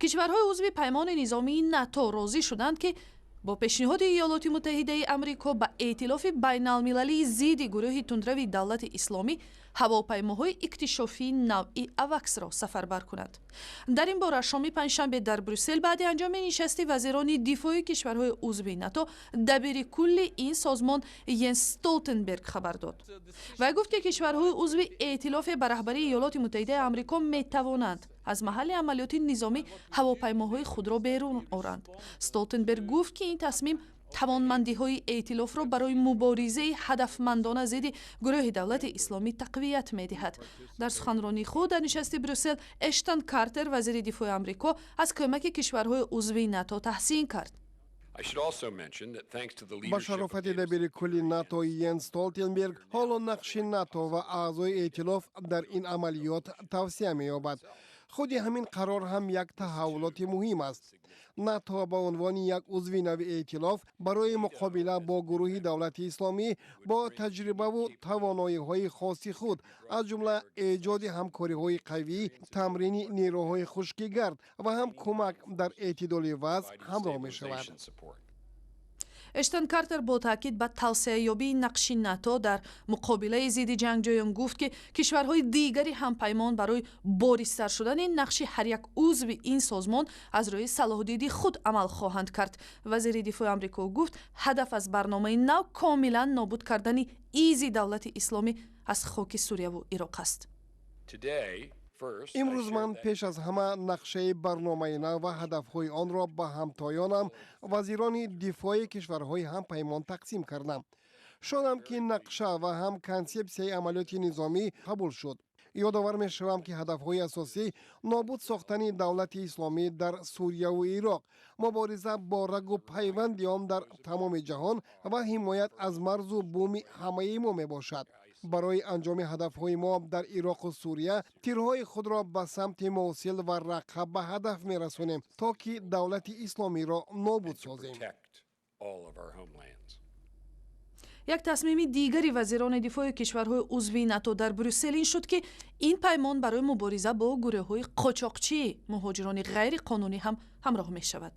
کشورهای عضو پیمان نظامی ناتو راضی شدند که با پیشنهاد ایالات متحده آمریکا به ائتلاف بین المللی ضد گروه تندرو دولت اسلامی هواپیماهای اکتشافی نوع اواکس را سفربر کنند. در این باره شام پنجشنبه در بروسل بعد انجام نشست وزیران دفاع کشورهای عضو ناتو دبیر کل این سازمان ینس استولتنبرگ خبر داد و گفت که کشورهای عضو ائتلاف به رهبری ایالات متحده آمریکا می توانند از محل عملیات نظامی هواپیماهای خود را بیرون آورند. استولتنبرگ گفت که این تصمیم توانمندی‌های ائتلاف را برای مبارزه هدفمندانه ضد گروه دولت اسلامی تقویت می‌دهد. در سخنرانی خود در نشست بروسل اشتن کارتر وزیر دفاع آمریکا از کمک کشورهای عضو ناتو تحسین کرد. با شرافت دبیر کل ناتو ینس استولتنبرگ حالا نقش ناتو و اعضای ائتلاف در این عملیات توسعه می‌یابد. خود همین قرار هم یک تحولات مهم است. ناتو با عنوان یک عضو نو ائتلاف برای مقابله با گروه دولت اسلامی با تجربه و توانایی‌های خاص خود از جمله ایجاد همکاری‌های قوی، تمرین نیروهای خشکیگرد و هم کمک در اعتدال وضع همراه می‌شود. اشتن کارتر با تاکید به توسعه یابی نقش ناتو در مقابله ضد جنگجویان گفت که کشورهای دیگری هم پیمان برای بارزتر شدن نقش هر یک عضو این سازمان از روی صلاح‌الدین خود عمل خواهند کرد. وزیر دفاع آمریکا گفت هدف از برنامه نو کاملا نابود کردن ایزی دولت اسلامی از خاک سوریه و عراق است. امروز من پیش از همه نقشه برنامه نو و هدفهای آن را به همتایانم وزیران دفاع کشورهای هم پیمان تقسیم کردم. شدم که نقشه و هم کنسپسیای عملیات نظامی قبول شد. یادآور می شوم که هدفهای اساسی نابود ساختن دولت اسلامی در سوریه و عراق، مبارزه با رگ و پیوند آن در تمام جهان و حمایت از مرز و بوم همه ما می باشد. برای انجام هدفهای ما در عراق و سوریه تیرهای خود را به سمت موصل و رقه به هدف می رسونیم تا که دولت اسلامی را نابود سازیم. یک تصمیم دیگری وزیران دفاع کشورهای عضو ناتو در بروسل این شد که این پیمان برای مبارزه با گروه‌های قاچاقچی مهاجران غیر قانونی هم همراه می شود.